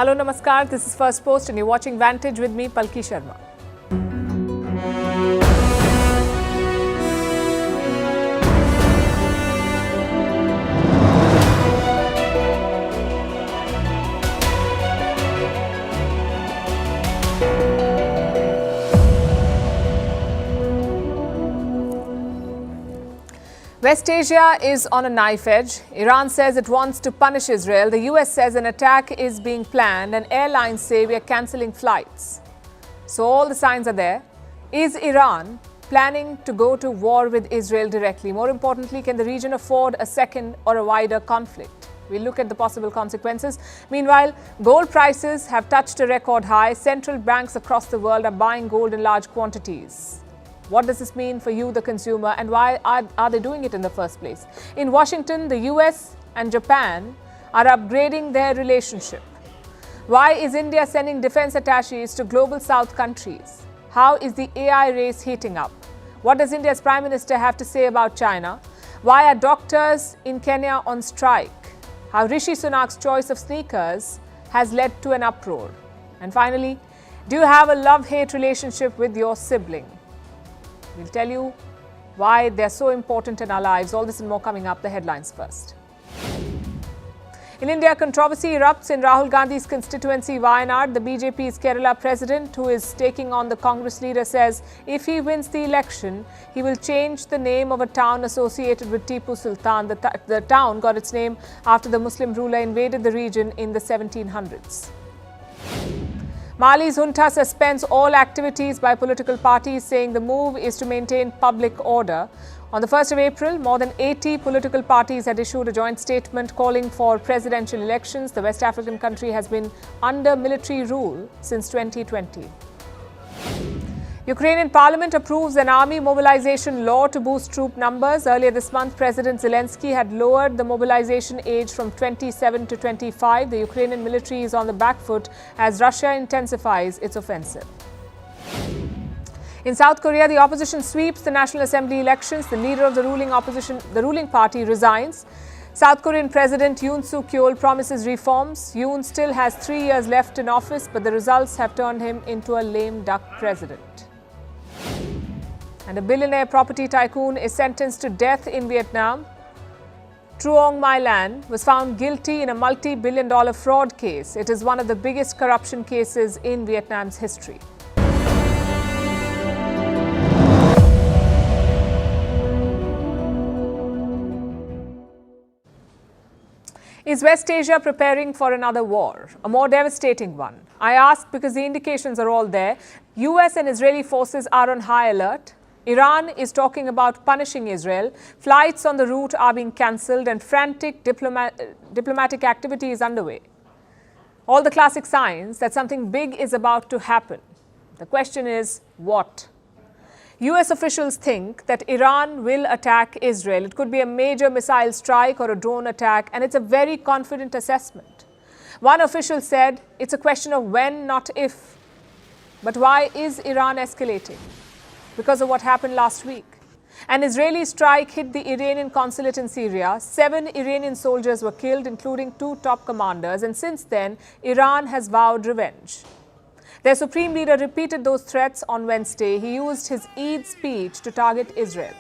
Hello, Namaskar. This is Firstpost and you're watching Vantage with me, Palki Sharma. West Asia is on a knife edge. Iran says it wants to punish Israel. The US says an attack is being planned and airlines say we are cancelling flights. So all the signs are there. Is Iran planning to go to war with Israel directly? More importantly, can the region afford a second or a wider conflict? We'll look at the possible consequences. Meanwhile, gold prices have touched a record high. Central banks across the world are buying gold in large quantities. What does this mean for you, the consumer, and why are they doing it in the first place? In Washington, the US and Japan are upgrading their relationship. Why is India sending defense attaches to global south countries? How is the AI race heating up? What does India's Prime Minister have to say about China? Why are doctors in Kenya on strike? How Rishi Sunak's choice of sneakers has led to an uproar? And finally, do you have a love-hate relationship with your sibling? We'll tell you why they're so important in our lives. All this and more coming up. The headlines first. In India, controversy erupts in Rahul Gandhis constituency, Wayanad. The BJP's Kerala president, who is taking on the Congress leader, says if he wins the election, he will change the name of a town associated with Tipu Sultan. The town got its name after the Muslim ruler invaded the region in the 1700s. Mali's junta suspends all activities by political parties, saying the move is to maintain public order. On the 1st of April, more than 80 political parties had issued a joint statement calling for presidential elections. The West African country has been under military rule since 2020. Ukrainian parliament approves an army mobilization law to boost troop numbers. Earlier this month, President Zelensky had lowered the mobilization age from 27 to 25. The Ukrainian military is on the back foot as Russia intensifies its offensive. In South Korea, the opposition sweeps the National Assembly elections. The leader of the ruling party resigns. South Korean President Yoon Suk-yeol promises reforms. Yoon still has 3 years left in office, but the results have turned him into a lame duck president. And a billionaire property tycoon is sentenced to death in Vietnam. Truong My Lan was found guilty in a multi-billion-dollar fraud case. It is one of the biggest corruption cases in Vietnam's history. Is West Asia preparing for another war, a more devastating one? I ask because the indications are all there. US and Israeli forces are on high alert. Iran is talking about punishing Israel. Flights on the route are being cancelled and frantic diplomatic activity is underway. All the classic signs that something big is about to happen. The question is, what? US officials think that Iran will attack Israel. It could be a major missile strike or a drone attack, and it's a very confident assessment. One official said it's a question of when, not if. But why is Iran escalating? Because of what happened last week. An Israeli strike hit the Iranian consulate in Syria. 7 Iranian soldiers were killed, including 2 top commanders, and since then, Iran has vowed revenge. Their supreme leader repeated those threats on Wednesday. He used his Eid speech to target Israel.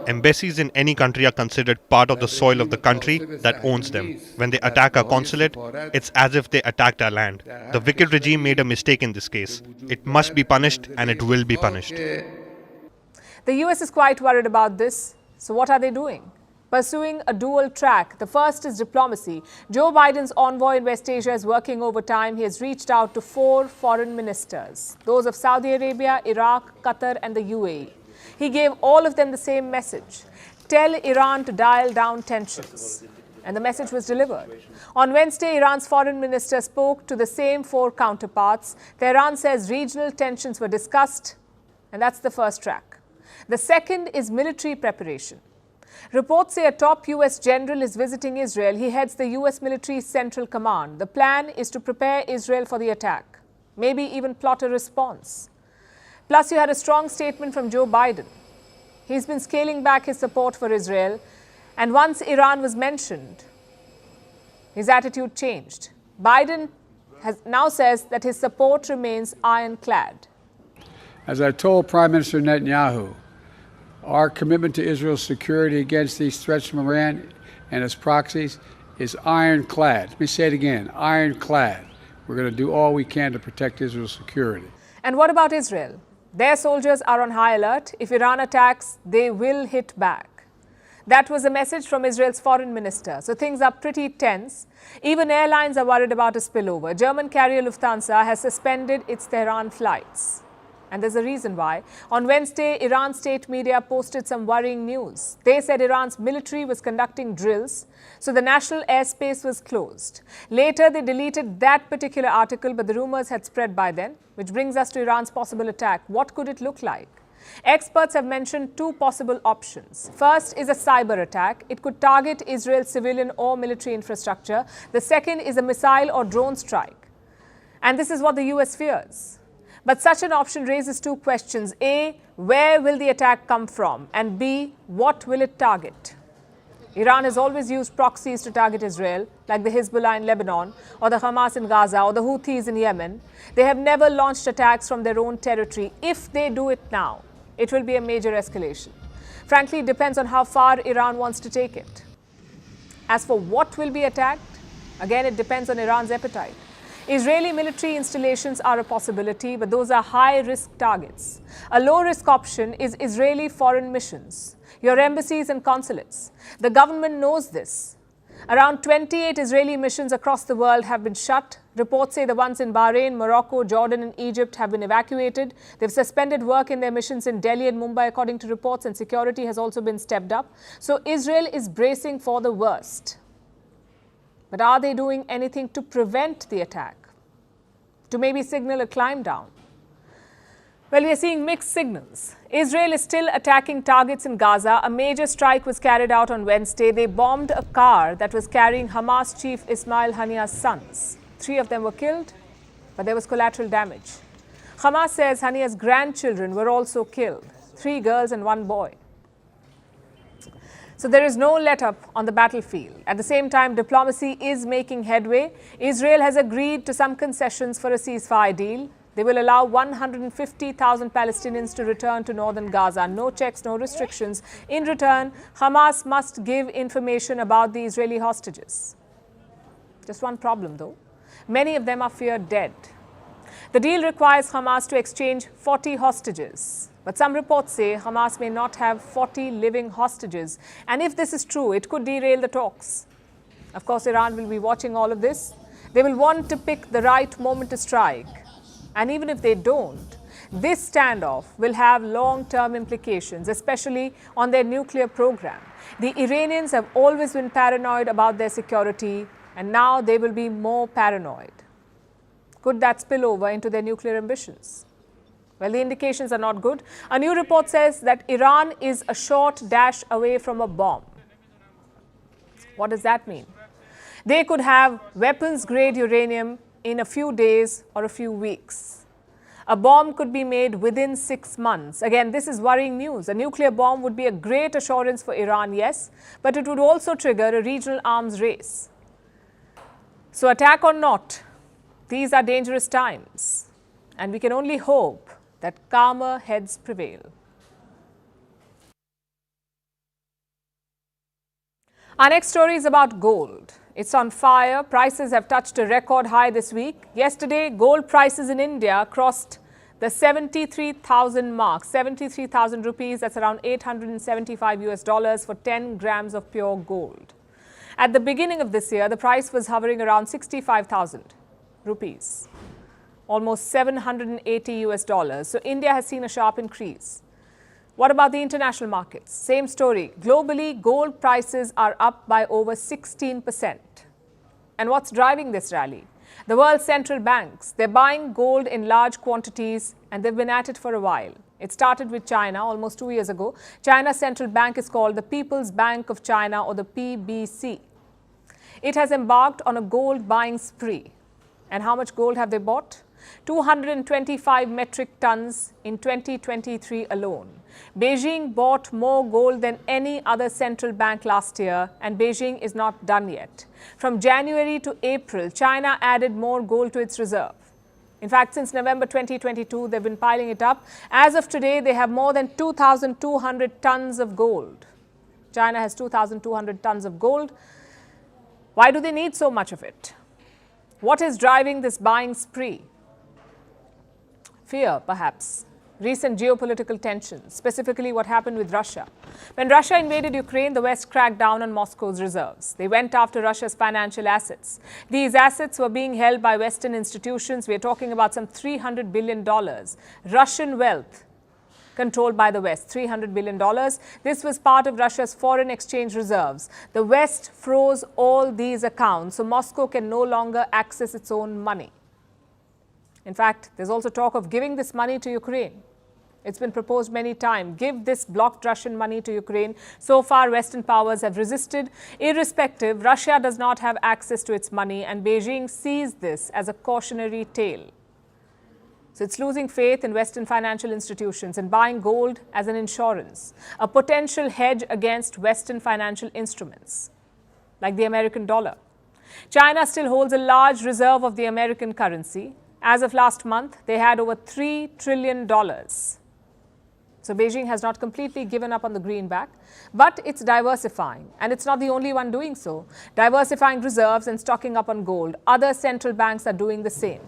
Embassies in any country are considered part of the soil of the country that owns them. When they attack our consulate, it's as if they attacked our land. The wicked regime made a mistake in this case. It must be punished and it will be punished. The US is quite worried about this. So what are they doing? Pursuing a dual track. The first is diplomacy. Joe Biden's envoy in West Asia is working overtime. He has reached out to 4 foreign ministers, those of Saudi Arabia, Iraq, Qatar and the UAE. He gave all of them the same message. Tell Iran to dial down tensions. And the message was delivered. On Wednesday, Iran's foreign minister spoke to the same 4 counterparts. Tehran says regional tensions were discussed, and that's the first track. The second is military preparation. Reports say a top US general is visiting Israel. He heads the US military's Central Command. The plan is to prepare Israel for the attack, maybe even plot a response. Plus, you had a strong statement from Joe Biden. He's been scaling back his support for Israel. And once Iran was mentioned, his attitude changed. Biden now says that his support remains ironclad. As I told Prime Minister Netanyahu, our commitment to Israel's security against these threats from Iran and its proxies is ironclad. Let me say it again, ironclad. We're going to do all we can to protect Israel's security. And what about Israel? Their soldiers are on high alert. If Iran attacks, they will hit back. That was a message from Israel's foreign minister. So things are pretty tense. Even airlines are worried about a spillover. German carrier Lufthansa has suspended its Tehran flights. And there's a reason why. On Wednesday, Iran state media posted some worrying news. They said Iran's military was conducting drills, so the national airspace was closed. Later, they deleted that particular article, but the rumors had spread by then, which brings us to Iran's possible attack. What could it look like? Experts have mentioned two possible options. First is a cyber attack. It could target Israel's civilian or military infrastructure. The second is a missile or drone strike. And this is what the US fears. But such an option raises two questions. A, where will the attack come from? And B, what will it target? Iran has always used proxies to target Israel, like the Hezbollah in Lebanon, or the Hamas in Gaza, or the Houthis in Yemen. They have never launched attacks from their own territory. If they do it now, it will be a major escalation. Frankly, it depends on how far Iran wants to take it. As for what will be attacked, again, it depends on Iran's appetite. Israeli military installations are a possibility, but those are high-risk targets. A low-risk option is Israeli foreign missions, your embassies and consulates. The government knows this. Around 28 Israeli missions across the world have been shut. Reports say the ones in Bahrain, Morocco, Jordan and Egypt have been evacuated. They've suspended work in their missions in Delhi and Mumbai, according to reports, and security has also been stepped up. So Israel is bracing for the worst. But are they doing anything to prevent the attack? To maybe signal a climb down? Well, we are seeing mixed signals. Israel is still attacking targets in Gaza. A major strike was carried out on Wednesday. They bombed a car that was carrying Hamas chief Ismail Haniyeh's sons. 3 of them were killed, but there was collateral damage. Hamas says Haniyeh's grandchildren were also killed, 3 girls and 1 boy. So there is no let-up on the battlefield. At the same time, diplomacy is making headway. Israel has agreed to some concessions for a ceasefire deal. They will allow 150,000 Palestinians to return to northern Gaza. No checks, no restrictions. In return, Hamas must give information about the Israeli hostages. Just one problem, though. Many of them are feared dead. The deal requires Hamas to exchange 40 hostages. But some reports say Hamas may not have 40 living hostages. And if this is true, it could derail the talks. Of course, Iran will be watching all of this. They will want to pick the right moment to strike. And even if they don't, this standoff will have long-term implications, especially on their nuclear program. The Iranians have always been paranoid about their security, and now they will be more paranoid. Could that spill over into their nuclear ambitions? Well, the indications are not good. A new report says that Iran is a short dash away from a bomb. What does that mean? They could have weapons-grade uranium in a few days or a few weeks. A bomb could be made within 6 months. Again, this is worrying news. A nuclear bomb would be a great assurance for Iran, yes, but it would also trigger a regional arms race. So attack or not, these are dangerous times, and we can only hope that calmer heads prevail. Our next story is about gold. It's on fire. Prices have touched a record high this week. Yesterday, gold prices in India crossed the 73,000 mark, 73,000 rupees. That's around $875 for 10 grams of pure gold. At the beginning of this year, the price was hovering around 65,000 rupees, almost $780. So India has seen a sharp increase. What about the international markets? Same story. Globally, gold prices are up by over 16%. And what's driving this rally? The world's central banks. They're buying gold in large quantities, and they've been at it for a while. It started with China almost 2 years ago. China's central bank is called the People's Bank of China, or the PBC. It has embarked on a gold buying spree. And how much gold have they bought? 225 metric tons in 2023 alone. Beijing bought more gold than any other central bank last year, and Beijing is not done yet. From January to April, China added more gold to its reserve. In fact, since November 2022, they've been piling it up. As of today, they have more than 2,200 tons of gold. China has 2,200 tons of gold. Why do they need so much of it? What is driving this buying spree? Fear, perhaps. Recent geopolitical tensions, specifically what happened with Russia. When Russia invaded Ukraine, the West cracked down on Moscow's reserves. They went after Russia's financial assets. These assets were being held by Western institutions. We are talking about some $300 billion. Russian wealth controlled by the West, $300 billion. This was part of Russia's foreign exchange reserves. The West froze all these accounts, so Moscow can no longer access its own money. In fact, there's also talk of giving this money to Ukraine. It's been proposed many times. Give this blocked Russian money to Ukraine. So far, Western powers have resisted. Irrespective, Russia does not have access to its money, and Beijing sees this as a cautionary tale. So it's losing faith in Western financial institutions and buying gold as an insurance, a potential hedge against Western financial instruments, like the American dollar. China still holds a large reserve of the American currency. As of last month, they had over $3 trillion. So Beijing has not completely given up on the greenback, but it's diversifying. And it's not the only one doing so. Diversifying reserves and stocking up on gold. Other central banks are doing the same.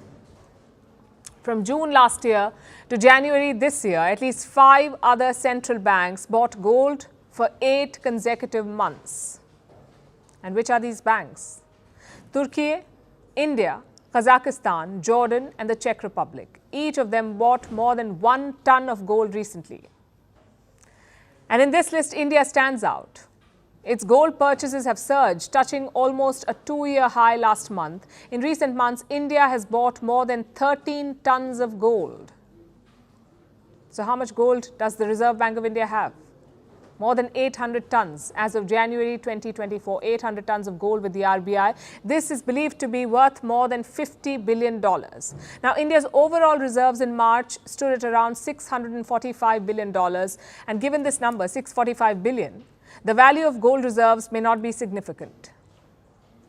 From June last year to January this year, at least 5 other central banks bought gold for 8 consecutive months. And which are these banks? Turkey, India, Kazakhstan, Jordan, and the Czech Republic. Each of them bought more than 1 ton of gold recently. And in this list, India stands out. Its gold purchases have surged, touching almost a 2-year high last month. In recent months, India has bought more than 13 tons of gold. So how much gold does the Reserve Bank of India have? More than 800 tons as of January 2024, 800 tons of gold with the RBI. This is believed to be worth more than $50 billion. Now, India's overall reserves in March stood at around $645 billion. And given this number, $645 billion, the value of gold reserves may not be significant.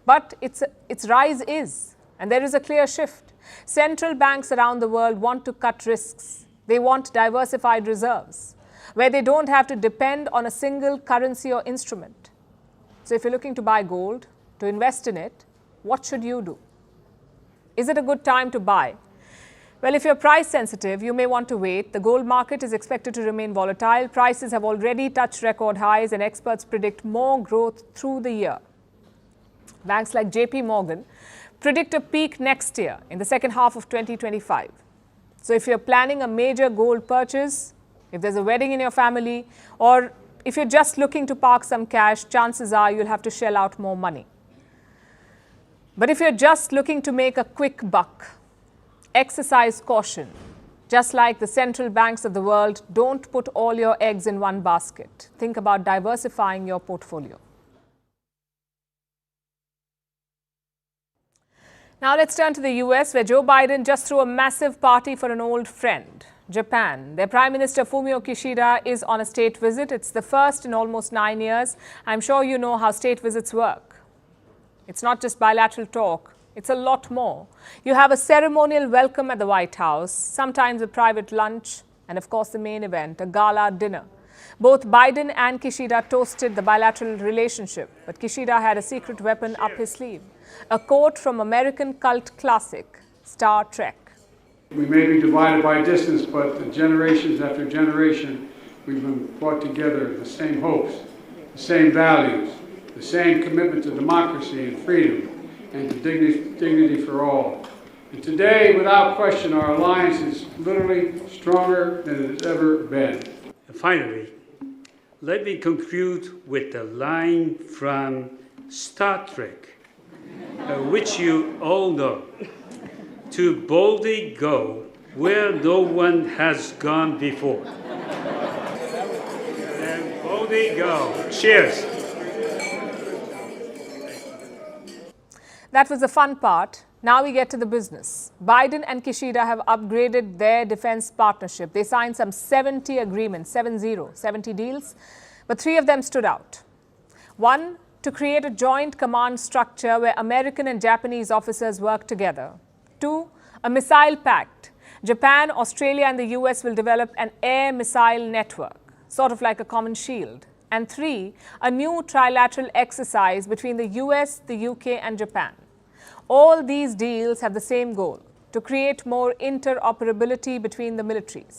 But its rise is, and there is a clear shift. Central banks around the world want to cut risks. They want diversified reserves, where they don't have to depend on a single currency or instrument. So if you're looking to buy gold, to invest in it, what should you do? Is it a good time to buy? Well, if you're price sensitive, you may want to wait. The gold market is expected to remain volatile. Prices have already touched record highs, and experts predict more growth through the year. Banks like JP Morgan predict a peak next year in the second half of 2025. So if you're planning a major gold purchase, if there's a wedding in your family, or if you're just looking to park some cash, chances are you'll have to shell out more money. But if you're just looking to make a quick buck, exercise caution. Just like the central banks of the world, don't put all your eggs in one basket. Think about diversifying your portfolio. Now let's turn to the US, where Joe Biden just threw a massive party for an old friend, Japan. Their Prime Minister Fumio Kishida is on a state visit. It's the first in almost 9 years. I'm sure you know how state visits work. It's not just bilateral talk. It's a lot more. You have a ceremonial welcome at the White House, sometimes a private lunch, and of course the main event, a gala dinner. Both Biden and Kishida toasted the bilateral relationship, but Kishida had a secret weapon up his sleeve. A quote from American cult classic, Star Trek. We may be divided by distance, but generations after generation, we've been brought together in the same hopes, the same values, the same commitment to democracy and freedom, and to dignity for all. And today, without question, our alliance is literally stronger than it has ever been. Finally, let me conclude with a line from Star Trek, which you all know. To boldly go where no one has gone before. And boldly go. Cheers. That was the fun part. Now we get to the business. Biden and Kishida have upgraded their defense partnership. They signed some 70 agreements, 70 deals, but 3 of them stood out. One, to create a joint command structure where American and Japanese officers work together. 2, a missile pact. Japan, Australia and the US will develop an air missile network, sort of like a common shield. And 3, a new trilateral exercise between the US, the UK and Japan. All these deals have the same goal, to create more interoperability between the militaries.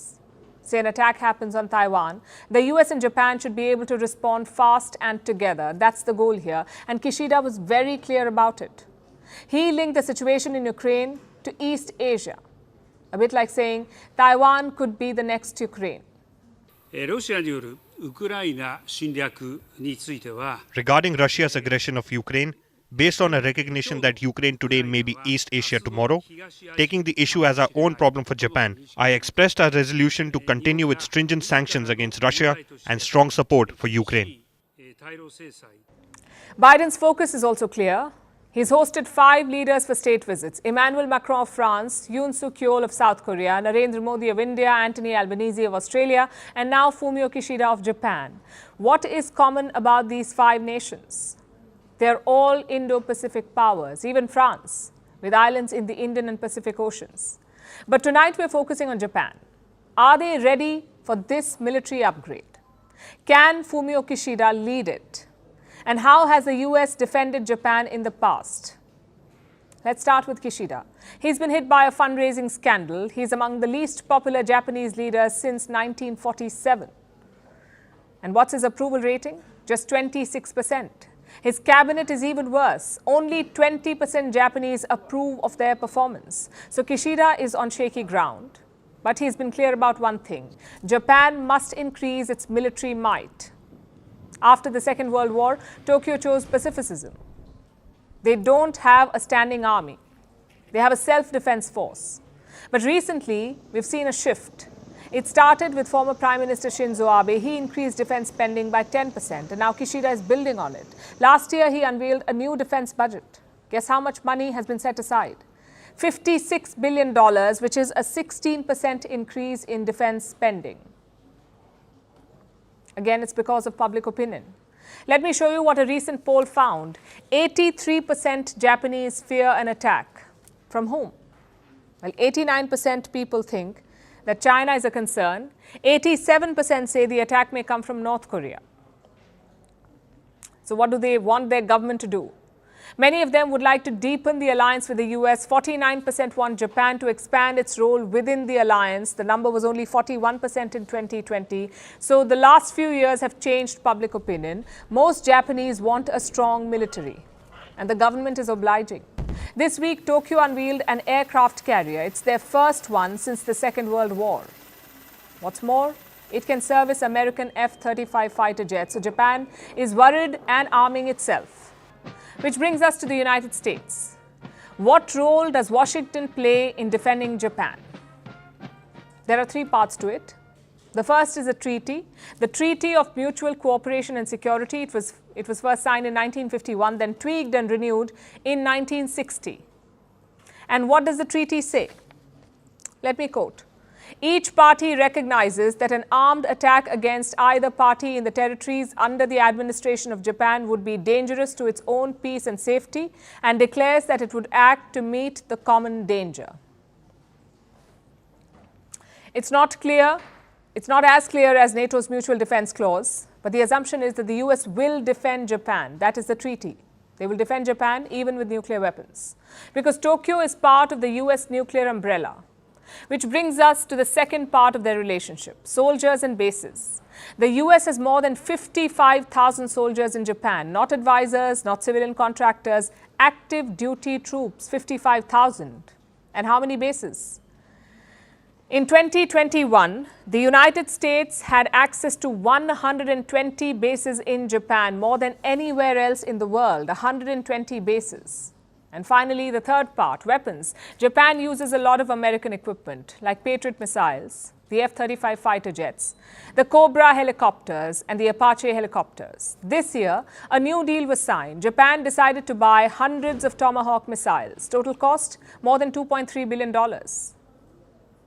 Say an attack happens on Taiwan, the US and Japan should be able to respond fast and together. That's the goal here. And Kishida was very clear about it. He linked the situation in Ukraine to East Asia. A bit like saying Taiwan could be the next Ukraine. Regarding Russia's aggression of Ukraine, based on a recognition that Ukraine today may be East Asia tomorrow, taking the issue as our own problem for Japan, I expressed our resolution to continue with stringent sanctions against Russia and strong support for Ukraine. Biden's focus is also clear. He's hosted 5 leaders for state visits: Emmanuel Macron of France, Yoon Suk Yeol of South Korea, Narendra Modi of India, Anthony Albanese of Australia, and now Fumio Kishida of Japan. What is common about these 5 nations? They're all Indo-Pacific powers, even France, with islands in the Indian and Pacific Oceans. But tonight we're focusing on Japan. Are they ready for this military upgrade? Can Fumio Kishida lead it? And how has the US defended Japan in the past? Let's start with Kishida. He's been hit by a fundraising scandal. He's among the least popular Japanese leaders since 1947. And what's his approval rating? Just 26%. His cabinet is even worse. Only 20% Japanese approve of their performance. So Kishida is on shaky ground. But he's been clear about one thing. Japan must increase its military might. After the Second World War, Tokyo chose pacificism. They don't have a standing army. They have a self-defense force. But recently, we've seen a shift. It started with former Prime Minister Shinzo Abe. He increased defense spending by 10%, and now Kishida is building on it. Last year, he unveiled a new defense budget. Guess how much money has been set aside? $56 billion, which is a 16% increase in defense spending. Again, it's because of public opinion. Let me show you what a recent poll found. 83% Japanese fear an attack. From whom? Well, 89% people think that China is a concern. 87% say the attack may come from North Korea. So what do they want their government to do? Many of them would like to deepen the alliance with the US. 49% want Japan to expand its role within the alliance. The number was only 41% in 2020. So the last few years have changed public opinion. Most Japanese want a strong military, and the government is obliging. This week, Tokyo unveiled an aircraft carrier. It's their first one since the Second World War. What's more, it can service American F-35 fighter jets. So Japan is worried and arming itself. Which brings us to the United States. What role does Washington play in defending Japan? There are 3 parts to it. The first is a treaty, the Treaty of Mutual Cooperation and Security. It was first signed in 1951, then tweaked and renewed in 1960. And what does the treaty say? Let me quote. Each party recognizes that an armed attack against either party in the territories under the administration of Japan would be dangerous to its own peace and safety, and declares that it would act to meet the common danger. It's not as clear as NATO's Mutual Defense Clause, but the assumption is that the US will defend Japan. That is the treaty. They will defend Japan even with nuclear weapons, because Tokyo is part of the US nuclear umbrella. Which brings us to the second part of their relationship, soldiers and bases. The US has more than 55,000 soldiers in Japan, not advisors, not civilian contractors, active duty troops, 55,000. And how many bases? In 2021, the United States had access to 120 bases in Japan, more than anywhere else in the world, 120 bases. And finally, the third part, weapons. Japan uses a lot of American equipment, like Patriot missiles, the F-35 fighter jets, the Cobra helicopters and the Apache helicopters. This year, a new deal was signed. Japan decided to buy hundreds of Tomahawk missiles. Total cost, more than $2.3 billion.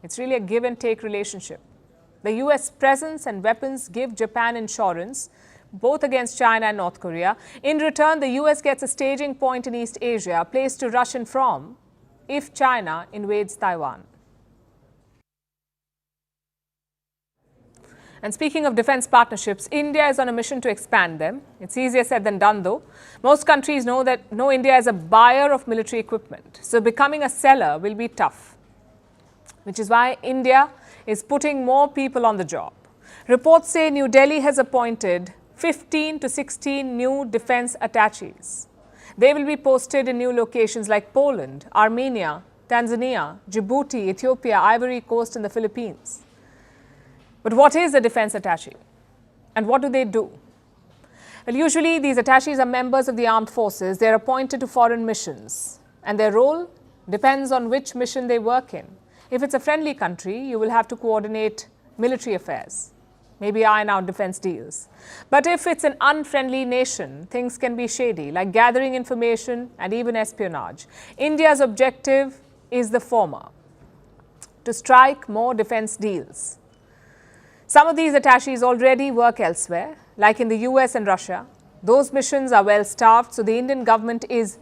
It's really a give-and-take relationship. The US presence and weapons give Japan insurance, both against China and North Korea. In return, the US gets a staging point in East Asia, a place to rush in from if China invades Taiwan. And speaking of defense partnerships, India is on a mission to expand them. It's easier said than done, though. Most countries know India as a buyer of military equipment, so becoming a seller will be tough, which is why India is putting more people on the job. Reports say New Delhi has appointed 15 to 16 new defense attaches. They will be posted in new locations like Poland, Armenia, Tanzania, Djibouti, Ethiopia, Ivory Coast and the Philippines. But what is a defense attaché? And what do they do? Well, usually these attaches are members of the armed forces. They are appointed to foreign missions. And their role depends on which mission they work in. If it's a friendly country, you will have to coordinate military affairs, maybe iron out defense deals. But if it's an unfriendly nation, things can be shady, like gathering information and even espionage. India's objective is the former, to strike more defense deals. Some of these attaches already work elsewhere, like in the US and Russia. Those missions are well staffed, so the Indian government is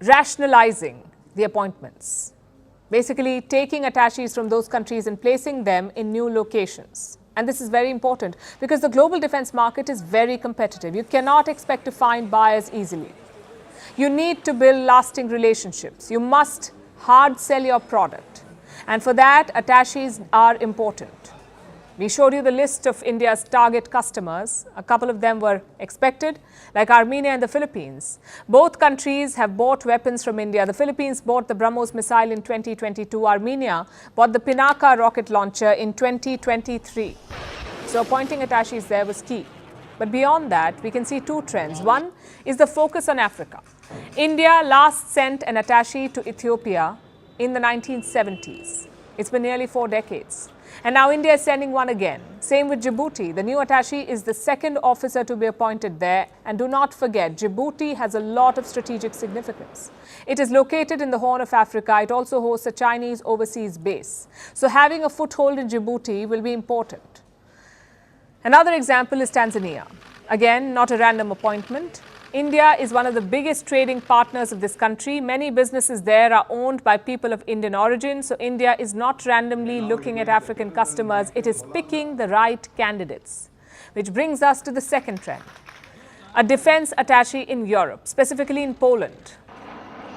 rationalizing the appointments. Basically, taking attaches from those countries and placing them in new locations. And this is very important because the global defense market is very competitive. You cannot expect to find buyers easily. You need to build lasting relationships. You must hard sell your product. And for that, attaches are important. We showed you the list of India's target customers. A couple of them were expected, like Armenia and the Philippines. Both countries have bought weapons from India. The Philippines bought the BrahMos missile in 2022. Armenia bought the Pinaka rocket launcher in 2023. So appointing attaches there was key. But beyond that, we can see two trends. One is the focus on Africa. India last sent an attaché to Ethiopia in the 1970s. It's been nearly 4 decades. And now India is sending one again. Same with Djibouti. The new attaché is the second officer to be appointed there. And do not forget, Djibouti has a lot of strategic significance. It is located in the Horn of Africa. It also hosts a Chinese overseas base. So having a foothold in Djibouti will be important. Another example is Tanzania. Again, not a random appointment. India is one of the biggest trading partners of this country. Many businesses there are owned by people of Indian origin. So India is not randomly looking at African customers. It is picking the right candidates. Which brings us to the second trend. A defense attaché in Europe, specifically in Poland.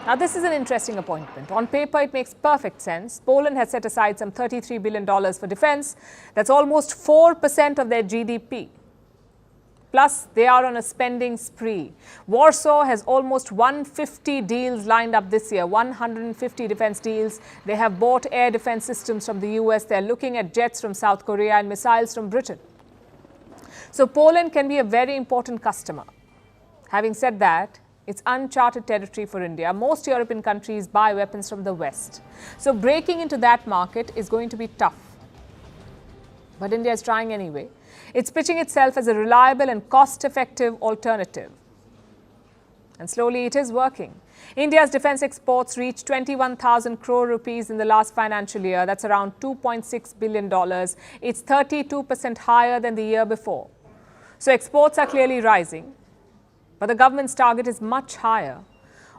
Now, this is an interesting appointment. On paper, it makes perfect sense. Poland has set aside some $33 billion for defense. That's almost 4% of their GDP. Plus, they are on a spending spree. Warsaw has almost 150 deals lined up this year, 150 defense deals. They have bought air defense systems from the US. They're looking at jets from South Korea and missiles from Britain. So Poland can be a very important customer. Having said that, it's uncharted territory for India. Most European countries buy weapons from the West. So breaking into that market is going to be tough. But India is trying anyway. It's pitching itself as a reliable and cost-effective alternative. And slowly it is working. India's defense exports reached 21,000 crore rupees in the last financial year. That's around $2.6 billion. It's 32% higher than the year before. So exports are clearly rising. But the government's target is much higher.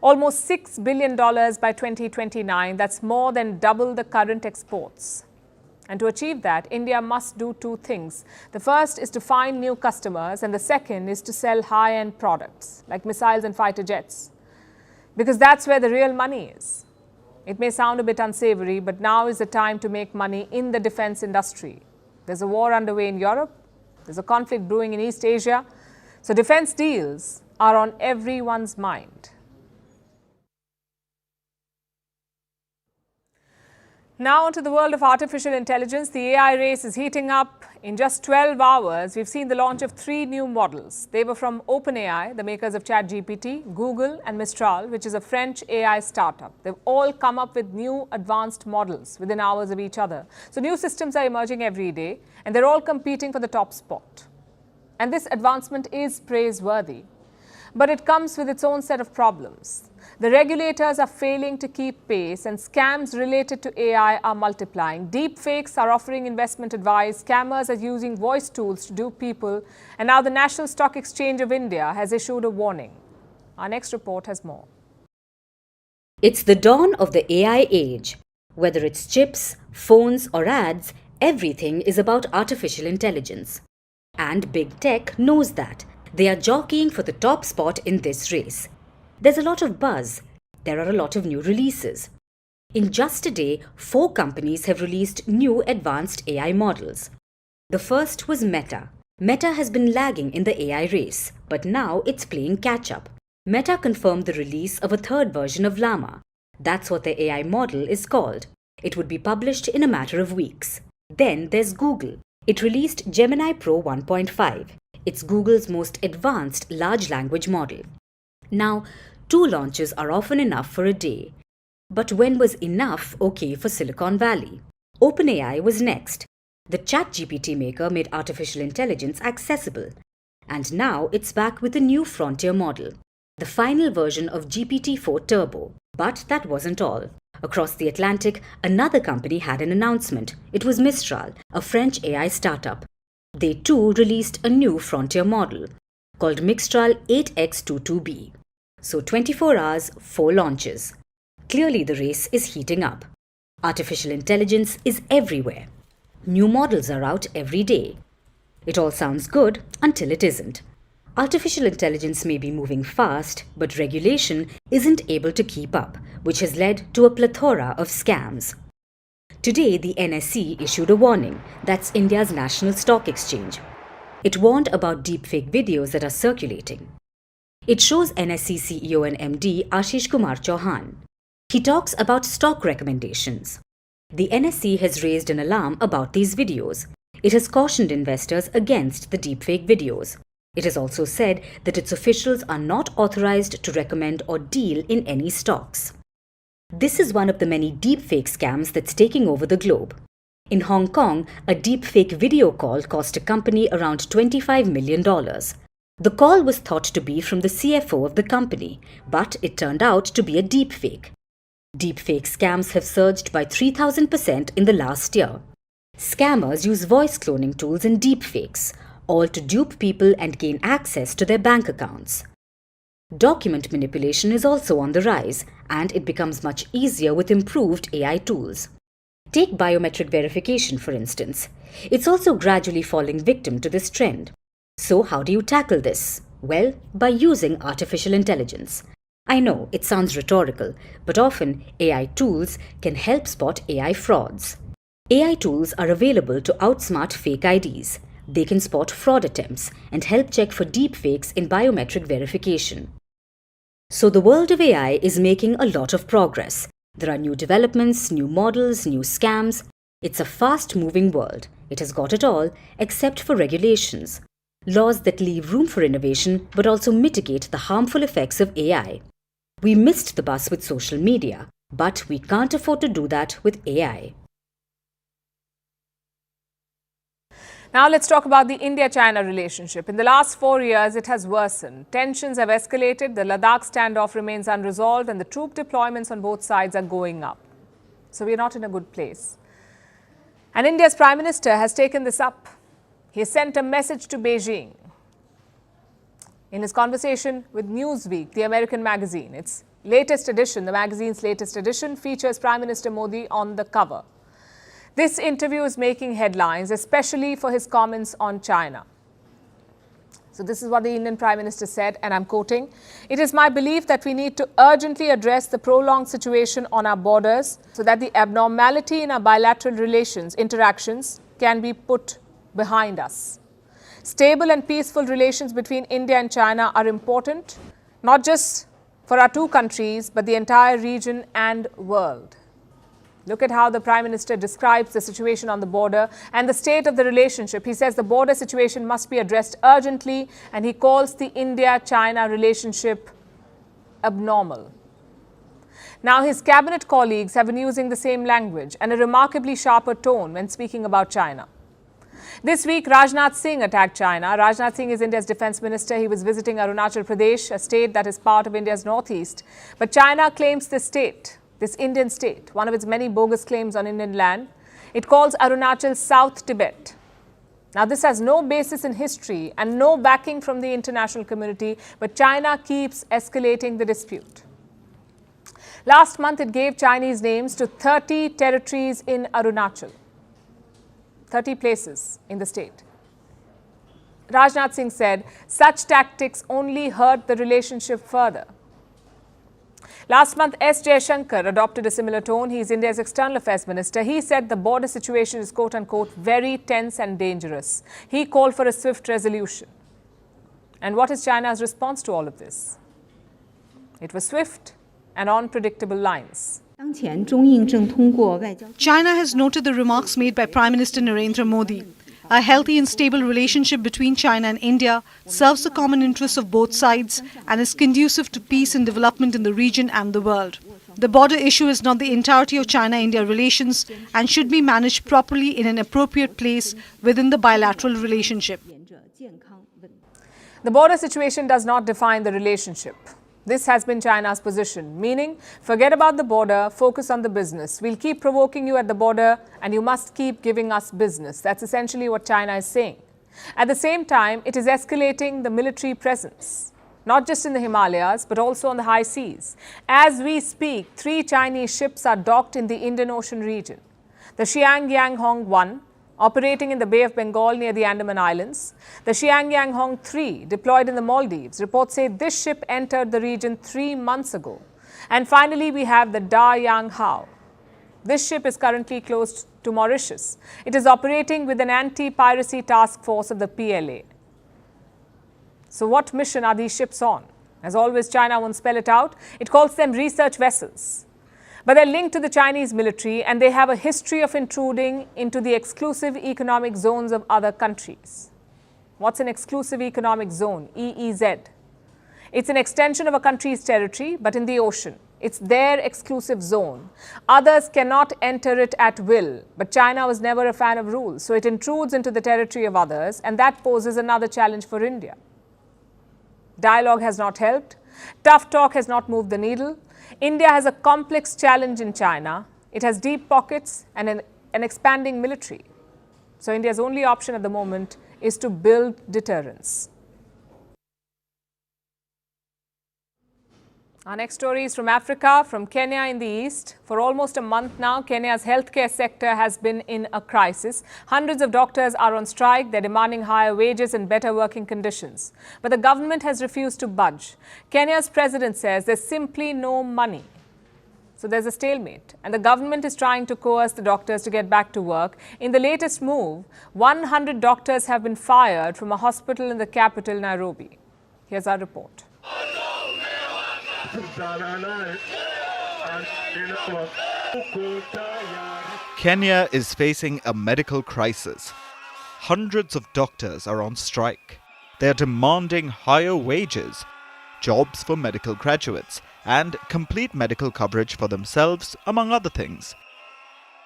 Almost $6 billion by 2029. That's more than double the current exports. And to achieve that, India must do two things. The first is to find new customers, and the second is to sell high-end products like missiles and fighter jets. Because that's where the real money is. It may sound a bit unsavory, but now is the time to make money in the defense industry. There's a war underway in Europe. There's a conflict brewing in East Asia. So defense deals are on everyone's mind. Now onto the world of artificial intelligence. The AI race is heating up. In just 12 hours, we've seen the launch of 3 new models. They were from OpenAI, the makers of ChatGPT, Google and Mistral, which is a French AI startup. They've all come up with new advanced models within hours of each other. So new systems are emerging every day, and they're all competing for the top spot. And this advancement is praiseworthy. But it comes with its own set of problems. The regulators are failing to keep pace, and scams related to AI are multiplying. Deepfakes are offering investment advice, scammers are using voice tools to dupe people, and now the National Stock Exchange of India has issued a warning. Our next report has more. It's the dawn of the AI age. Whether it's chips, phones, or ads, everything is about artificial intelligence. And big tech knows that. They are jockeying for the top spot in this race. There's a lot of buzz. There are a lot of new releases. In just a day, 4 companies have released new advanced AI models. The first was Meta. Meta has been lagging in the AI race, but now it's playing catch-up. Meta confirmed the release of a 3rd version of Llama. That's what the AI model is called. It would be published in a matter of weeks. Then there's Google. It released Gemini Pro 1.5. It's Google's most advanced large language model. Now, 2 launches are often enough for a day. But when was enough okay for Silicon Valley? OpenAI was next. The ChatGPT maker made artificial intelligence accessible. And now it's back with a new frontier model, the final version of GPT-4 Turbo. But that wasn't all. Across the Atlantic, another company had an announcement. It was Mistral, a French AI startup. They too released a new frontier model called Mistral 8X22B. So 24 hours, 4 launches. Clearly the race is heating up. Artificial intelligence is everywhere. New models are out every day. It all sounds good until it isn't. Artificial intelligence may be moving fast, but regulation isn't able to keep up, which has led to a plethora of scams. Today, the NSE issued a warning. That's India's National Stock Exchange. It warned about deepfake videos that are circulating. It shows NSE CEO and MD Ashish Kumar Chauhan. He talks about stock recommendations. The NSE has raised an alarm about these videos. It has cautioned investors against the deepfake videos. It has also said that its officials are not authorized to recommend or deal in any stocks. This is one of the many deepfake scams that's taking over the globe. In Hong Kong, a deepfake video call cost a company around $25 million. The call was thought to be from the CFO of the company, but it turned out to be a deepfake. Deepfake scams have surged by 3,000% in the last year. Scammers use voice cloning tools and deepfakes, all to dupe people and gain access to their bank accounts. Document manipulation is also on the rise, and it becomes much easier with improved AI tools. Take biometric verification, for instance. It's also gradually falling victim to this trend. So how do you tackle this? Well, by using artificial intelligence. I know it sounds rhetorical, but often AI tools can help spot AI frauds. AI tools are available to outsmart fake IDs. They can spot fraud attempts and help check for deepfakes in biometric verification. So the world of AI is making a lot of progress. There are new developments, new models, new scams. It's a fast-moving world. It has got it all, except for regulations. Laws that leave room for innovation but also mitigate the harmful effects of AI. We missed the bus with social media, but we can't afford to do that with AI. Now let's talk about the India-China relationship. In the last 4 years, it has worsened. Tensions have escalated, the Ladakh standoff remains unresolved, and the troop deployments on both sides are going up. So we're not in a good place. And India's Prime Minister has taken this up. He has sent a message to Beijing. In his conversation with Newsweek, the American magazine, its latest edition, the magazine's latest edition, features Prime Minister Modi on the cover. This interview is making headlines, especially for his comments on China. So this is what the Indian Prime Minister said, and I'm quoting, "It is my belief that we need to urgently address the prolonged situation on our borders so that the abnormality in our bilateral interactions can be put behind us. Stable and peaceful relations between India and China are important, not just for our 2 countries, but the entire region and world." Look at how the Prime Minister describes the situation on the border and the state of the relationship. He says the border situation must be addressed urgently, and he calls the India-China relationship abnormal. Now, his cabinet colleagues have been using the same language and a remarkably sharper tone when speaking about China. This week, Rajnath Singh attacked China. Rajnath Singh is India's defense minister. He was visiting Arunachal Pradesh, a state that is part of India's northeast. But China claims this state, this Indian state, one of its many bogus claims on Indian land. It calls Arunachal South Tibet. Now, this has no basis in history and no backing from the international community, but China keeps escalating the dispute. Last month, it gave Chinese names to 30 territories in Arunachal, 30 places in the state. Rajnath Singh said such tactics only hurt the relationship further. Last month, S. Jaishankar adopted a similar tone. He is India's external affairs minister. He said the border situation is quote-unquote very tense and dangerous. He called for a swift resolution. And what is China's response to all of this? It was swift and on predictable lines. China has noted the remarks made by Prime Minister Narendra Modi. A healthy and stable relationship between China and India serves the common interests of both sides and is conducive to peace and development in the region and the world. The border issue is not the entirety of China-India relations and should be managed properly in an appropriate place within the bilateral relationship. The border situation does not define the relationship. This has been China's position, meaning forget about the border, focus on the business. We'll keep provoking you at the border and you must keep giving us business. That's essentially what China is saying. At the same time, it is escalating the military presence, not just in the Himalayas, but also on the high seas. As we speak, 3 Chinese ships are docked in the Indian Ocean region. The Xiang Yanghong 1, operating in the Bay of Bengal near the Andaman Islands. The Xiang Yanghong 3, deployed in the Maldives. Reports say this ship entered the region 3 months ago. And finally, we have the Da Yang Hao. This ship is currently close to Mauritius. It is operating with an anti-piracy task force of the PLA. So what mission are these ships on? As always, China won't spell it out. It calls them research vessels. But they're linked to the Chinese military and they have a history of intruding into the exclusive economic zones of other countries. What's an exclusive economic zone? EEZ. It's an extension of a country's territory, but in the ocean. It's their exclusive zone. Others cannot enter it at will, but China was never a fan of rules, so it intrudes into the territory of others, and that poses another challenge for India. Dialogue has not helped. Tough talk has not moved the needle. India has a complex challenge in China. It has deep pockets and an expanding military. So India's only option at the moment is to build deterrence. Our next story is from Africa, from Kenya in the east. For almost a month now, Kenya's healthcare sector has been in a crisis. Hundreds of doctors are on strike. They're demanding higher wages and better working conditions. But the government has refused to budge. Kenya's president says there's simply no money. So there's a stalemate. And the government is trying to coerce the doctors to get back to work. In the latest move, 100 doctors have been fired from a hospital in the capital, Nairobi. Here's our report. Kenya is facing a medical crisis. Hundreds of doctors are on strike. They are demanding higher wages, jobs for medical graduates, and complete medical coverage for themselves, among other things.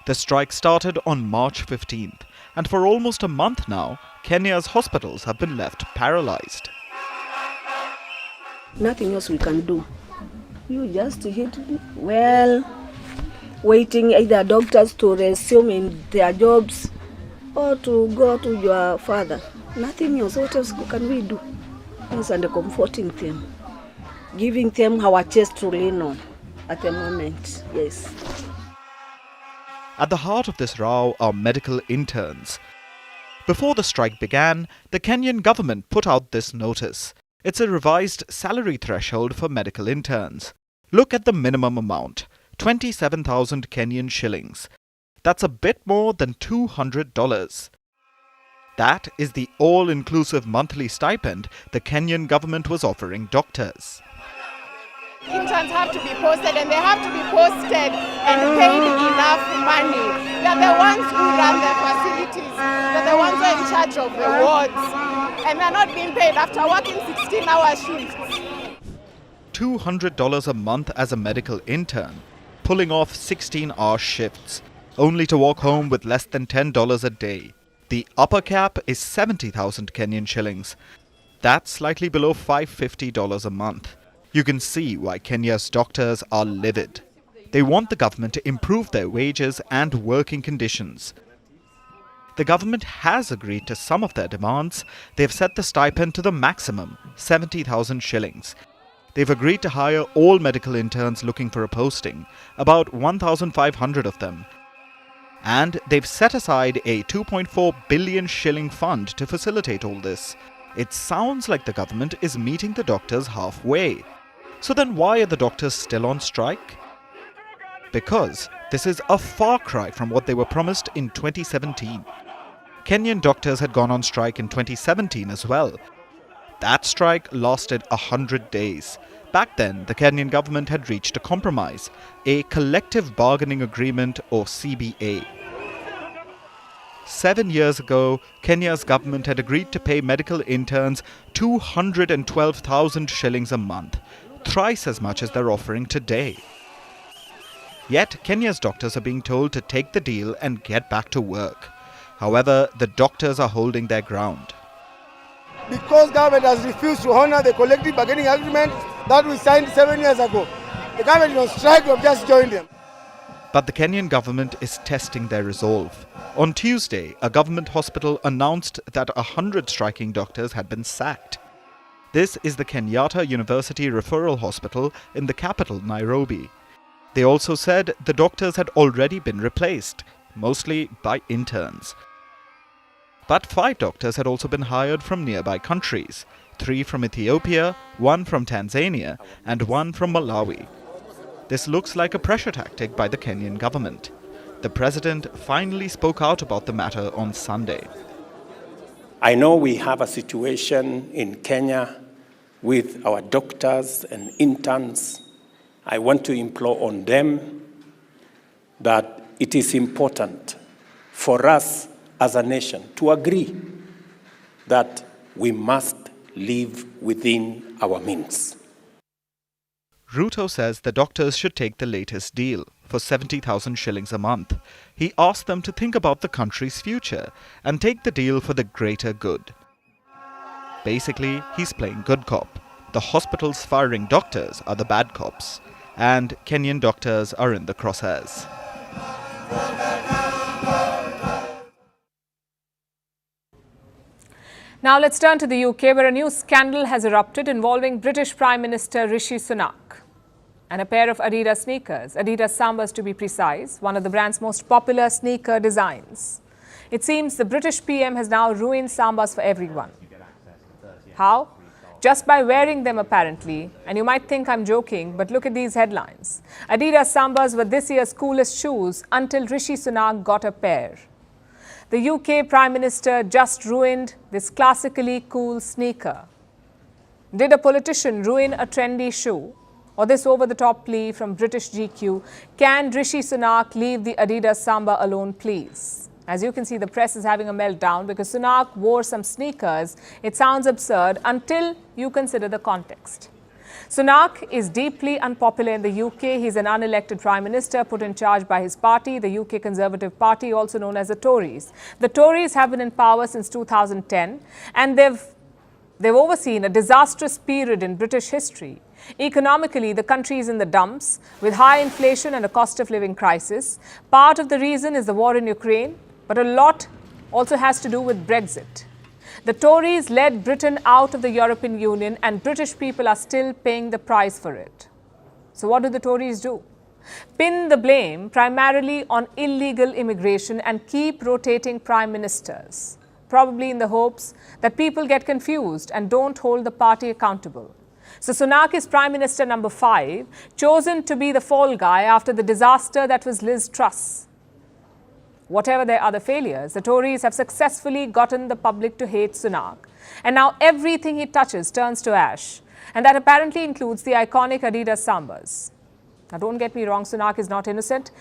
The strike started on March 15th, and for almost a month now, Kenya's hospitals have been left paralyzed. Nothing else we can do. You just hit well, waiting either doctors to resume in their jobs or to go to your father. Nothing else. What else can we do? Yes, and comforting them, giving them our chest to lean on at the moment. Yes. At the heart of this row are medical interns. Before the strike began, the Kenyan government put out this notice. It's a revised salary threshold for medical interns. Look at the minimum amount, 27,000 Kenyan shillings. That's a bit more than $200. That is the all-inclusive monthly stipend the Kenyan government was offering doctors. Interns have to be posted, and they have to be posted and paid enough money. They're the ones who run the facilities. They're the ones who are in charge of the wards, and they're not being paid after working 16-hour shifts. $200 a month as a medical intern, pulling off 16-hour shifts, only to walk home with less than $10 a day. The upper cap is 70,000 Kenyan shillings. That's slightly below $550 a month. You can see why Kenya's doctors are livid. They want the government to improve their wages and working conditions. The government has agreed to some of their demands. They've set the stipend to the maximum, 70,000 shillings. They've agreed to hire all medical interns looking for a posting, about 1,500 of them. And they've set aside a 2.4 billion shilling fund to facilitate all this. It sounds like the government is meeting the doctors halfway. So then why are the doctors still on strike? Because this is a far cry from what they were promised in 2017. Kenyan doctors had gone on strike in 2017 as well. That strike lasted 100 days. Back then, the Kenyan government had reached a compromise, a collective bargaining agreement or CBA. 7 years ago, Kenya's government had agreed to pay medical interns 212,000 shillings a month, thrice as much as they're offering today. Yet, Kenya's doctors are being told to take the deal and get back to work. However, the doctors are holding their ground. Because government has refused to honor the collective bargaining agreement that we signed 7 years ago. The government is on strike, we have just joined them. But the Kenyan government is testing their resolve. On Tuesday, a government hospital announced that 100 striking doctors had been sacked. This is the Kenyatta University Referral Hospital in the capital, Nairobi. They also said the doctors had already been replaced, mostly by interns. But 5 doctors had also been hired from nearby countries, 3 from Ethiopia, 1 from Tanzania, and 1 from Malawi. This looks like a pressure tactic by the Kenyan government. The president finally spoke out about the matter on Sunday. I know we have a situation in Kenya with our doctors and interns. I want to implore on them that it is important for us as a nation to agree that we must live within our means. Ruto says the doctors should take the latest deal for 70,000 shillings a month. He asked them to think about the country's future and take the deal for the greater good. Basically, he's playing good cop. The hospitals firing doctors are the bad cops, and Kenyan doctors are in the crosshairs. Now let's turn to the UK, where a new scandal has erupted involving British Prime Minister Rishi Sunak and a pair of Adidas sneakers, Adidas sambas to be precise, one of the brand's most popular sneaker designs. It seems the British PM has now ruined sambas for everyone. How? Just by wearing them apparently. And you might think I'm joking, but look at these headlines. Adidas sambas were this year's coolest shoes until Rishi Sunak got a pair. The UK Prime Minister just ruined this classically cool sneaker. Did a politician ruin a trendy shoe? Or this over-the-top plea from British GQ, can Rishi Sunak leave the Adidas Samba alone, please? As you can see, the press is having a meltdown because Sunak wore some sneakers. It sounds absurd until you consider the context. Sunak is deeply unpopular in the UK. He's an unelected Prime Minister put in charge by his party, the UK Conservative Party, also known as the Tories. The Tories have been in power since 2010 and they've overseen a disastrous period in British history. Economically, the country is in the dumps with high inflation and a cost of living crisis. Part of the reason is the war in Ukraine, but a lot also has to do with Brexit. The Tories led Britain out of the European Union and British people are still paying the price for it. So what do the Tories do? Pin the blame primarily on illegal immigration and keep rotating prime ministers, probably in the hopes that people get confused and don't hold the party accountable. So Sunak is Prime Minister number 5, chosen to be the fall guy after the disaster that was Liz Truss. Whatever their other failures, the Tories have successfully gotten the public to hate Sunak. And now everything he touches turns to ash, And that apparently includes the iconic Adidas sambas. Now, don't get me wrong, Sunak is not innocent.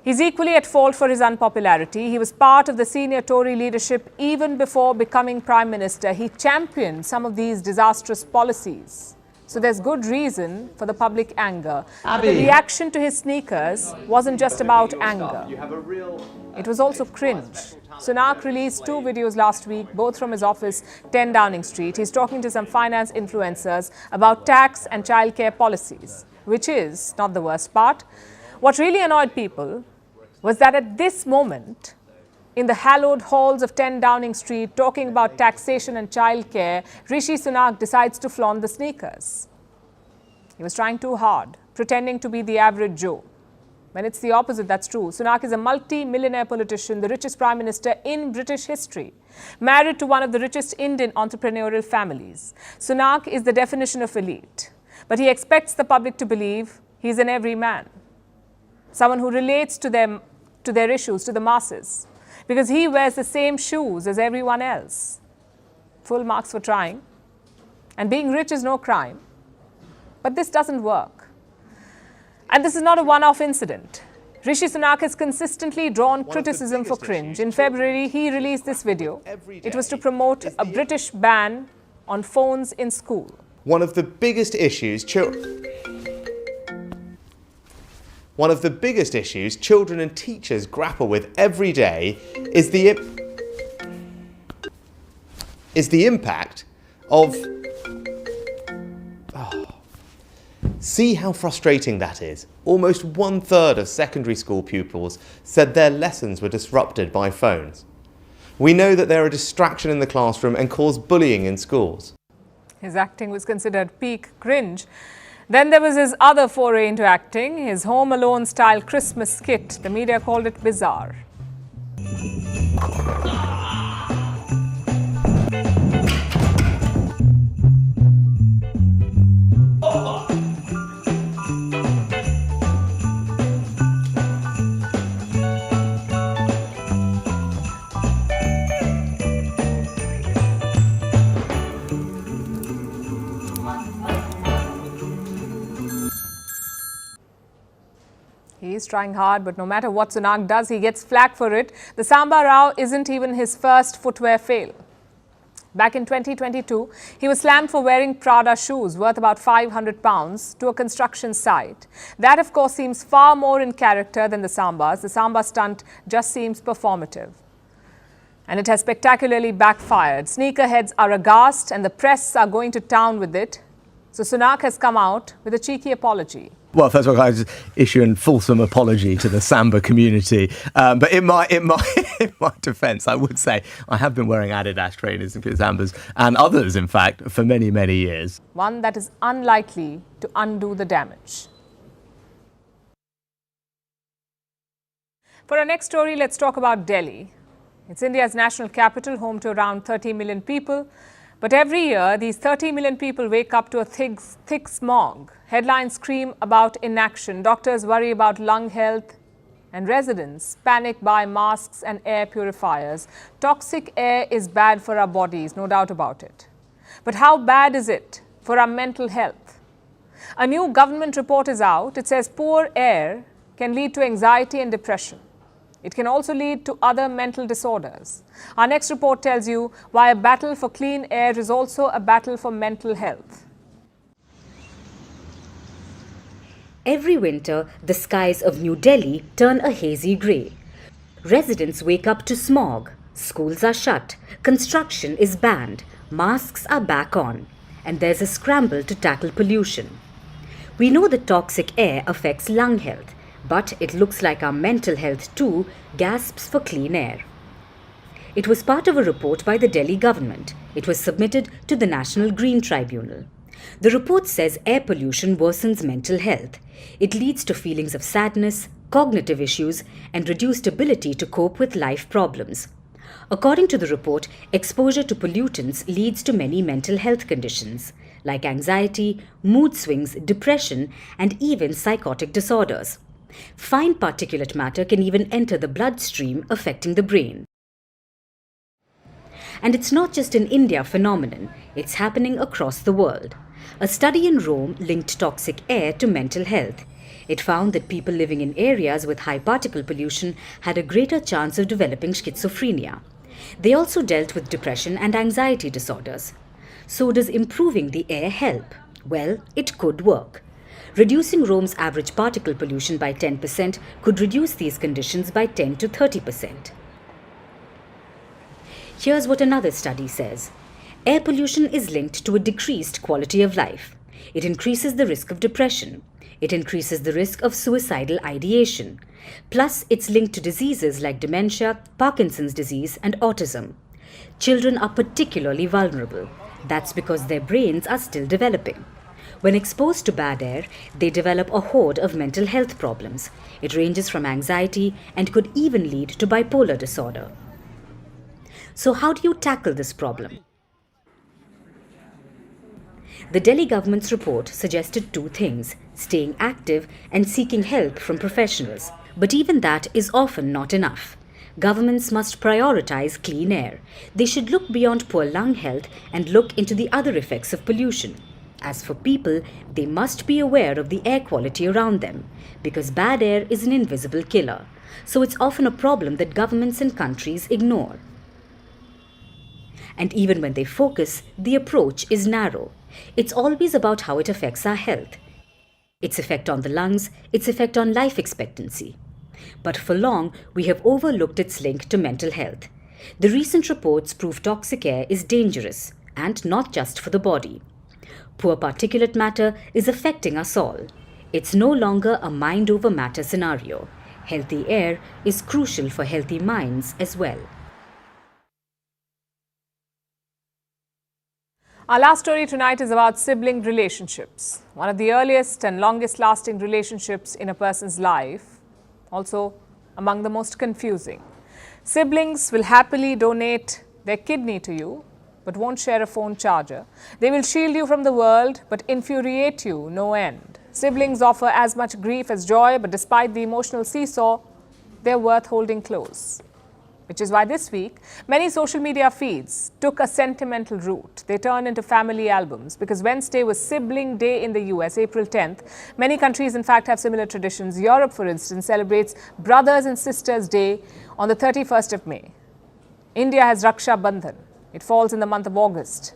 He's equally at fault for his unpopularity. He was part of the senior Tory leadership even before becoming Prime Minister. He championed some of these disastrous policies. So there's good reason for the public anger. But the reaction to his sneakers wasn't just about anger. It was also cringe. Sunak released 2 videos last week, both from his office, 10 Downing Street. He's talking to some finance influencers about tax and childcare policies, which is not the worst part. What really annoyed people was that at this moment, in the hallowed halls of 10 Downing Street, talking about taxation and childcare, Rishi Sunak decides to flaunt the sneakers. He was trying too hard, pretending to be the average Joe. When it's the opposite, that's true. Sunak is a multi-millionaire politician, the richest prime minister in British history, married to one of the richest Indian entrepreneurial families. Sunak is the definition of elite, but he expects the public to believe he's an everyman, someone who relates to their issues, to the masses, because he wears the same shoes as everyone else. Full marks for trying. And being rich is no crime. But this doesn't work. And this is not a one-off incident. Rishi Sunak has consistently drawn criticism for cringe. In February, he released this video. It was to promote a British ban on phones in school. One of the biggest issues children and teachers grapple with every day is the impact of... See how frustrating that is. Almost 1/3 of secondary school pupils said their lessons were disrupted by phones. We know that they're a distraction in the classroom and cause bullying in schools. His acting was considered peak cringe. Then there was his other foray into acting, his Home Alone style Christmas skit. The media called it bizarre. He's trying hard, but no matter what Sunak does, he gets flack for it. The Samba row isn't even his first footwear fail. Back in 2022, he was slammed for wearing Prada shoes worth about £500 to a construction site. That, of course, seems far more in character than the Sambas. The Samba stunt just seems performative. And it has spectacularly backfired. Sneakerheads are aghast and the press are going to town with it. So Sunak has come out with a cheeky apology. Well, first of all, I just issue a fulsome apology to the Samba community. But in my defence, I would say I have been wearing Adidas trainers and Sambas and others, in fact, for many, many years. One that is unlikely to undo the damage. For our next story, let's talk about Delhi. It's India's national capital, home to around 30 million people. But every year, these 30 million people wake up to a thick smog. Headlines scream about inaction. Doctors worry about lung health. And residents panic by masks and air purifiers. Toxic air is bad for our bodies, no doubt about it. But how bad is it for our mental health? A new government report is out. It says poor air can lead to anxiety and depression. It can also lead to other mental disorders. Our next report tells you why a battle for clean air is also a battle for mental health. Every winter, the skies of New Delhi turn a hazy grey. Residents wake up to smog, schools are shut, construction is banned, masks are back on, and there's a scramble to tackle pollution. We know that toxic air affects lung health, but it looks like our mental health too gasps for clean air. It was part of a report by the Delhi government. It was submitted to the National Green Tribunal. The report says air pollution worsens mental health. It leads to feelings of sadness, cognitive issues, and reduced ability to cope with life problems. According to the report, exposure to pollutants leads to many mental health conditions, like anxiety, mood swings, depression, and even psychotic disorders. Fine particulate matter can even enter the bloodstream, affecting the brain. And it's not just an India phenomenon, it's happening across the world. A study in Rome linked toxic air to mental health. It found that people living in areas with high particle pollution had a greater chance of developing schizophrenia. They also dealt with depression and anxiety disorders. So does improving the air help? Well, it could work. Reducing Rome's average particle pollution by 10% could reduce these conditions by 10 to 30%. Here's what another study says. Air pollution is linked to a decreased quality of life. It increases the risk of depression. It increases the risk of suicidal ideation. Plus, it's linked to diseases like dementia, Parkinson's disease, and autism. Children are particularly vulnerable. That's because their brains are still developing. When exposed to bad air, they develop a horde of mental health problems. It ranges from anxiety and could even lead to bipolar disorder. So how do you tackle this problem? The Delhi government's report suggested two things: staying active and seeking help from professionals. But even that is often not enough. Governments must prioritize clean air. They should look beyond poor lung health and look into the other effects of pollution. As for people, they must be aware of the air quality around them, because bad air is an invisible killer. So it's often a problem that governments and countries ignore. And even when they focus, the approach is narrow. It's always about how it affects our health. Its effect on the lungs, its effect on life expectancy. But for long, we have overlooked its link to mental health. The recent reports prove toxic air is dangerous, and not just for the body. Poor particulate matter is affecting us all. It's no longer a mind over matter scenario. Healthy air is crucial for healthy minds as well. Our last story tonight is about sibling relationships. One of the earliest and longest lasting relationships in a person's life, also among the most confusing. Siblings will happily donate their kidney to you, but won't share a phone charger. They will shield you from the world, but infuriate you no end. Siblings offer as much grief as joy, but despite the emotional seesaw, they're worth holding close. Which is why this week, many social media feeds took a sentimental route. They turned into family albums because Wednesday was Sibling Day in the US, April 10th. Many countries, in fact, have similar traditions. Europe, for instance, celebrates Brothers and Sisters Day on the 31st of May. India has Raksha Bandhan. It falls in the month of August.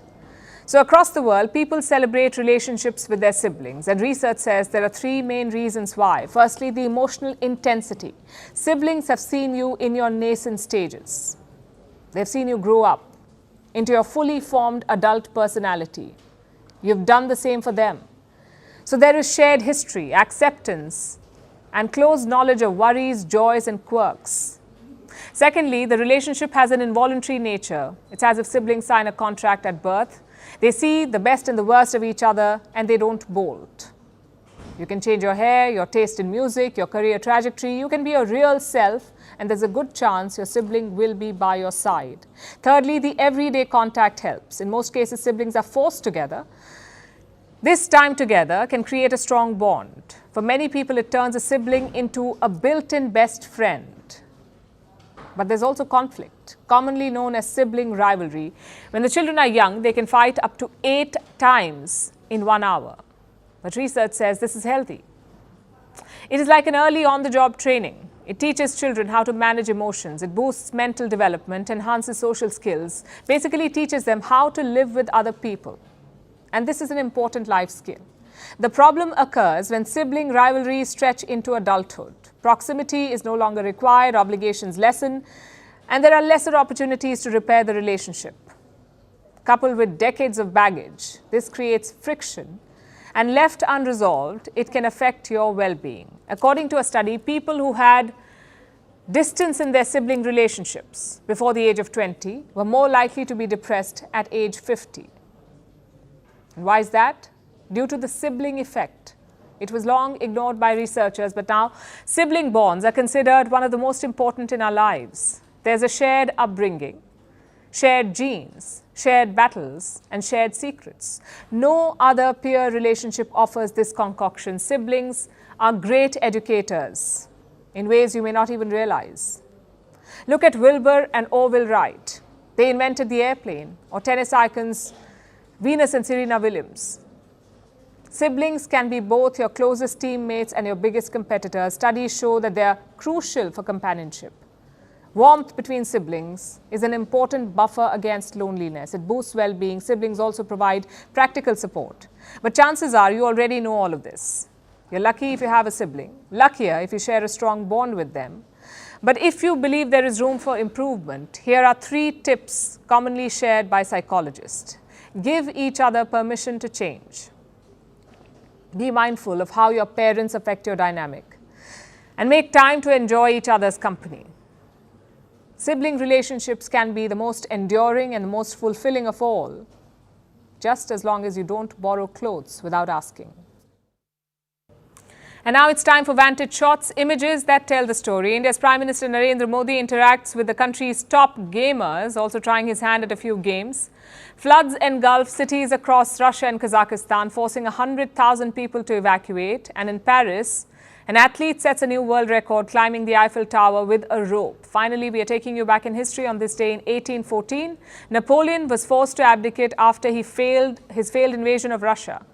So across the world, people celebrate relationships with their siblings, and research says there are three main reasons why. Firstly, the emotional intensity. Siblings have seen you in your nascent stages. They've seen you grow up into your fully formed adult personality. You've done the same for them. So there is shared history, acceptance, and close knowledge of worries, joys, and quirks. Secondly, the relationship has an involuntary nature. It's as if siblings sign a contract at birth. They see the best and the worst of each other, and they don't bolt. You can change your hair, your taste in music, your career trajectory. You can be your real self, and there's a good chance your sibling will be by your side. Thirdly, the everyday contact helps. In most cases, siblings are forced together. This time together can create a strong bond. For many people, it turns a sibling into a built-in best friend. But there's also conflict, commonly known as sibling rivalry. When the children are young, they can fight up to 8 times in 1 hour. But research says this is healthy. It is like an early on-the-job training. It teaches children how to manage emotions. It boosts mental development, enhances social skills, basically teaches them how to live with other people. And this is an important life skill. The problem occurs when sibling rivalries stretch into adulthood. Proximity is no longer required, obligations lessen, and there are lesser opportunities to repair the relationship. Coupled with decades of baggage, this creates friction, and left unresolved, it can affect your well-being. According to a study, people who had distance in their sibling relationships before the age of 20 were more likely to be depressed at age 50. And why is that? Due to the sibling effect. It was long ignored by researchers, but now sibling bonds are considered one of the most important in our lives. There's a shared upbringing, shared genes, shared battles, and shared secrets. No other peer relationship offers this concoction. Siblings are great educators in ways you may not even realize. Look at Wilbur and Orville Wright. They invented the airplane, or tennis icons Venus and Serena Williams. Siblings can be both your closest teammates and your biggest competitors. Studies show that they are crucial for companionship. Warmth between siblings is an important buffer against loneliness. It boosts well-being. Siblings also provide practical support. But chances are you already know all of this. You're lucky if you have a sibling, luckier if you share a strong bond with them. But if you believe there is room for improvement, here are 3 tips commonly shared by psychologists. Give each other permission to change. Be mindful of how your parents affect your dynamic. And make time to enjoy each other's company. Sibling relationships can be the most enduring and most fulfilling of all, just as long as you don't borrow clothes without asking. And now it's time for Vantage Shots, images that tell the story. India's Prime Minister Narendra Modi interacts with the country's top gamers, also trying his hand at a few games. Floods engulf cities across Russia and Kazakhstan, forcing 100,000 people to evacuate. And in Paris, an athlete sets a new world record climbing the Eiffel Tower with a rope. Finally, we are taking you back in history on this day in 1814. Napoleon was forced to abdicate after his failed invasion of Russia.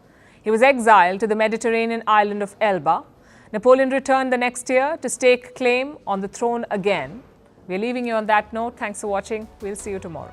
He was exiled to the Mediterranean island of Elba. Napoleon returned the next year to stake claim on the throne again. We're leaving you on that note. Thanks for watching. We'll see you tomorrow.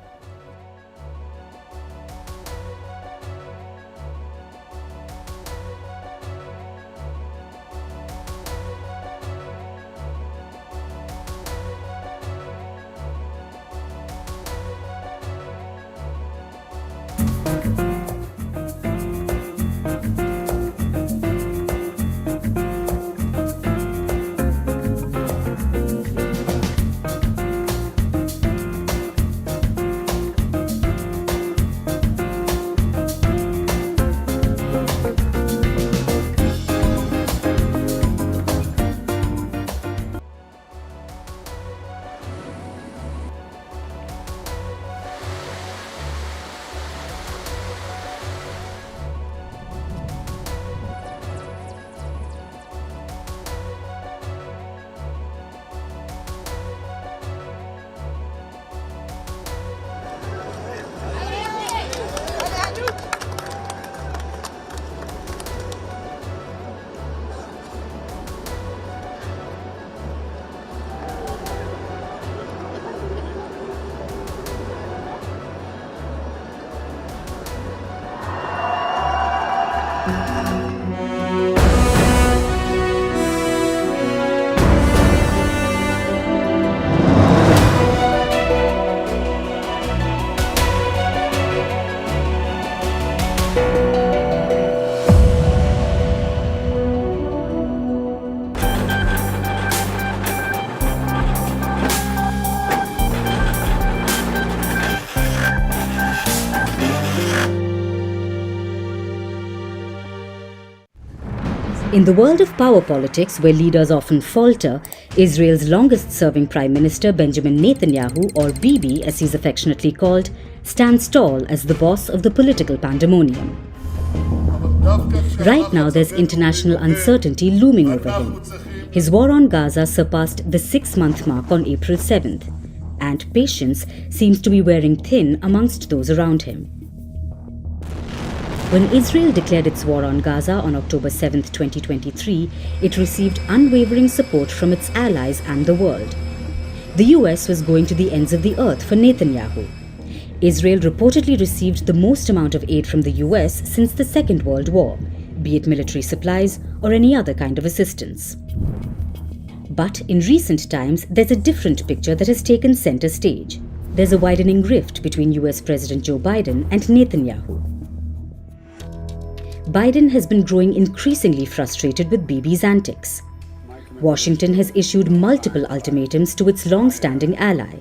In the world of power politics, where leaders often falter, Israel's longest-serving Prime Minister Benjamin Netanyahu, or Bibi as he's affectionately called, stands tall as the boss of the political pandemonium. Right now, there's international uncertainty looming over him. His war on Gaza surpassed the 6-month mark on April 7th, and patience seems to be wearing thin amongst those around him. When Israel declared its war on Gaza on October 7, 2023, it received unwavering support from its allies and the world. The US was going to the ends of the earth for Netanyahu. Israel reportedly received the most amount of aid from the US since the Second World War, be it military supplies or any other kind of assistance. But in recent times, there's a different picture that has taken center stage. There's a widening rift between US President Joe Biden and Netanyahu. Biden has been growing increasingly frustrated with Bibi's antics. Washington has issued multiple ultimatums to its long-standing ally.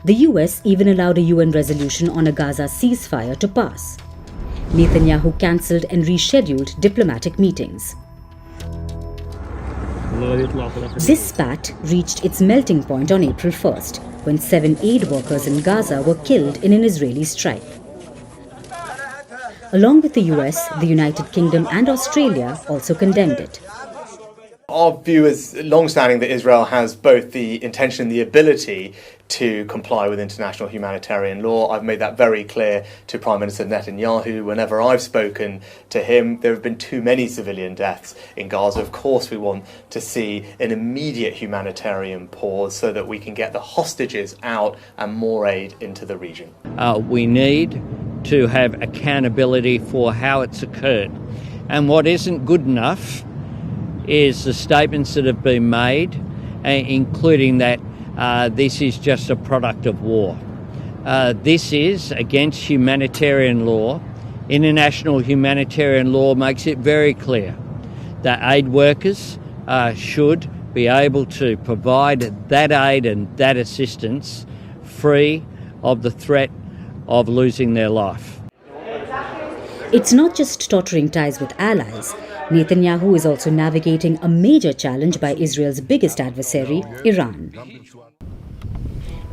The US even allowed a UN resolution on a Gaza ceasefire to pass. Netanyahu cancelled and rescheduled diplomatic meetings. This spat reached its melting point on April 1st, when 7 aid workers in Gaza were killed in an Israeli strike. Along with the US, the United Kingdom and Australia also condemned it. Our view is long-standing that Israel has both the intention and the ability to comply with international humanitarian law. I've made that very clear to Prime Minister Netanyahu. Whenever I've spoken to him, there have been too many civilian deaths in Gaza. Of course, we want to see an immediate humanitarian pause so that we can get the hostages out and more aid into the region. We need to have accountability for how it's occurred. And what isn't good enough is the statements that have been made, including that this is just a product of war. This is against humanitarian law. International humanitarian law makes it very clear that aid workers should be able to provide that aid and that assistance free of the threat of losing their life. It's not just tottering ties with allies. Netanyahu is also navigating a major challenge by Israel's biggest adversary, Iran.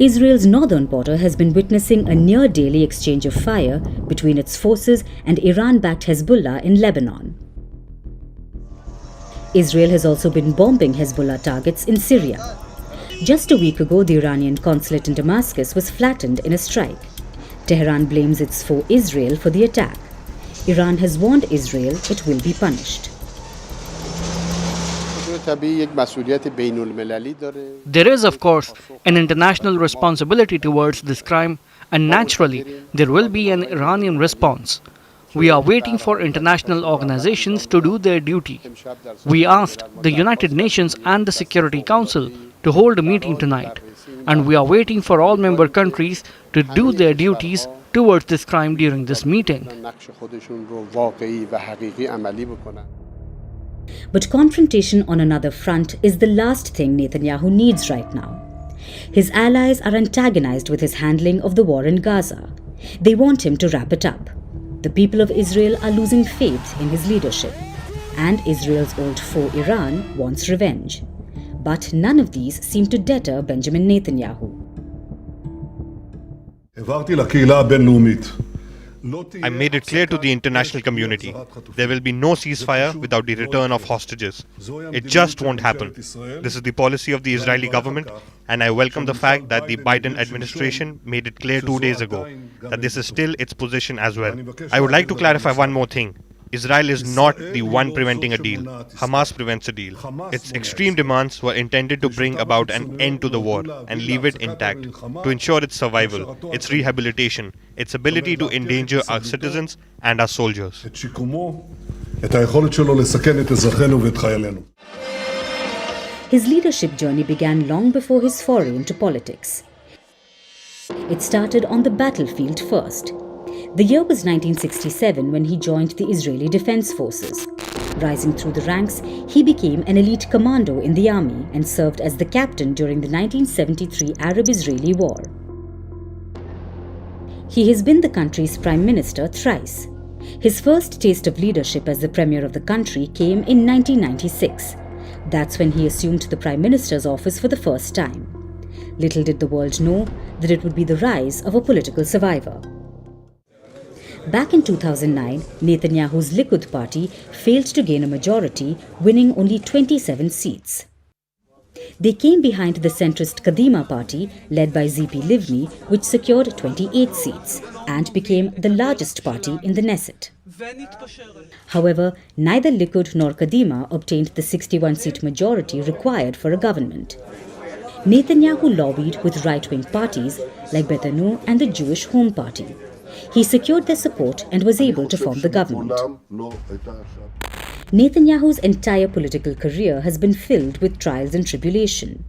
Israel's northern border has been witnessing a near-daily exchange of fire between its forces and Iran-backed Hezbollah in Lebanon. Israel has also been bombing Hezbollah targets in Syria. Just a week ago, the Iranian consulate in Damascus was flattened in a strike. Tehran blames its foe Israel for the attack. Iran has warned Israel it will be punished. There is, of course, an international responsibility towards this crime, and naturally, there will be an Iranian response. We are waiting for international organizations to do their duty. We asked the United Nations and the Security Council to hold a meeting tonight, and we are waiting for all member countries to do their duties towards this crime during this meeting. But confrontation on another front is the last thing Netanyahu needs right now. His allies are antagonized with his handling of the war in Gaza. They want him to wrap it up. The people of Israel are losing faith in his leadership. And Israel's old foe Iran wants revenge. But none of these seem to deter Benjamin Netanyahu. I made it clear to the international community, there will be no ceasefire without the return of hostages. It just won't happen. This is the policy of the Israeli government, and I welcome the fact that the Biden administration made it clear 2 days ago that this is still its position as well. I would like to clarify one more thing. Israel is not the one preventing a deal. Hamas prevents a deal. Its extreme demands were intended to bring about an end to the war and leave it intact, to ensure its survival, its rehabilitation, its ability to endanger our citizens and our soldiers. His leadership journey began long before his foray into politics. It started on the battlefield first. The year was 1967 when he joined the Israeli Defense Forces. Rising through the ranks, he became an elite commando in the army and served as the captain during the 1973 Arab-Israeli War. He has been the country's prime minister thrice. His first taste of leadership as the premier of the country came in 1996. That's when he assumed the prime minister's office for the first time. Little did the world know that it would be the rise of a political survivor. Back in 2009, Netanyahu's Likud party failed to gain a majority, winning only 27 seats. They came behind the centrist Kadima party, led by Zipi Livni, which secured 28 seats and became the largest party in the Knesset. However, neither Likud nor Kadima obtained the 61-seat majority required for a government. Netanyahu lobbied with right-wing parties like Betanu and the Jewish Home Party. He secured their support and was able to form the government. Netanyahu's entire political career has been filled with trials and tribulation.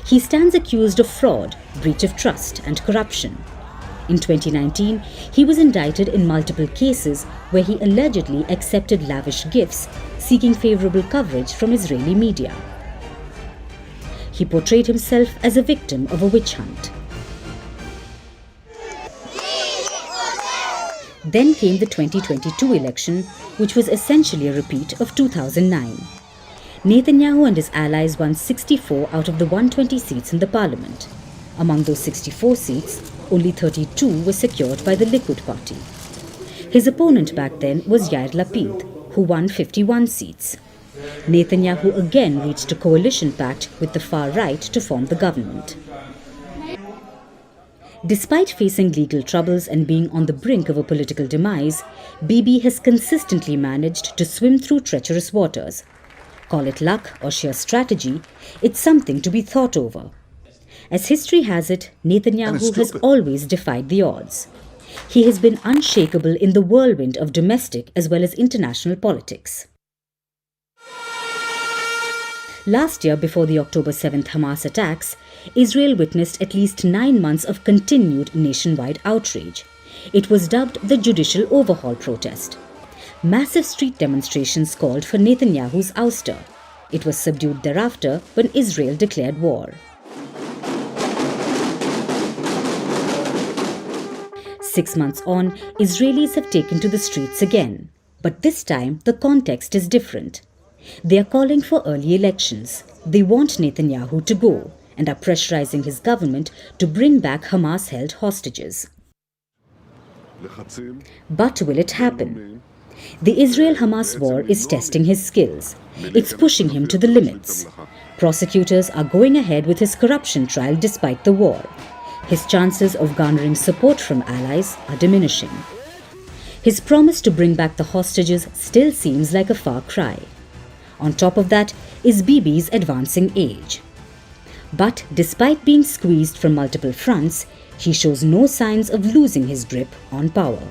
He stands accused of fraud, breach of trust, and corruption. In 2019, he was indicted in multiple cases where he allegedly accepted lavish gifts, seeking favorable coverage from Israeli media. He portrayed himself as a victim of a witch hunt. Then came the 2022 election, which was essentially a repeat of 2009. Netanyahu and his allies won 64 out of the 120 seats in the parliament. Among those 64 seats, only 32 were secured by the Likud party. His opponent back then was Yair Lapid, who won 51 seats. Netanyahu again reached a coalition pact with the far right to form the government. Despite facing legal troubles and being on the brink of a political demise, Bibi has consistently managed to swim through treacherous waters. Call it luck or sheer strategy, it's something to be thought over. As history has it, Netanyahu has always defied the odds. He has been unshakable in the whirlwind of domestic as well as international politics. Last year, before the October 7th Hamas attacks, Israel witnessed at least 9 months of continued nationwide outrage. It was dubbed the Judicial Overhaul Protest. Massive street demonstrations called for Netanyahu's ouster. It was subdued thereafter when Israel declared war. 6 months on, Israelis have taken to the streets again. But this time, the context is different. They are calling for early elections. They want Netanyahu to go and are pressurizing his government to bring back Hamas-held hostages. But will it happen? The Israel-Hamas war is testing his skills. It's pushing him to the limits. Prosecutors are going ahead with his corruption trial despite the war. His chances of garnering support from allies are diminishing. His promise to bring back the hostages still seems like a far cry. On top of that is Bibi's advancing age. But despite being squeezed from multiple fronts, he shows no signs of losing his grip on power.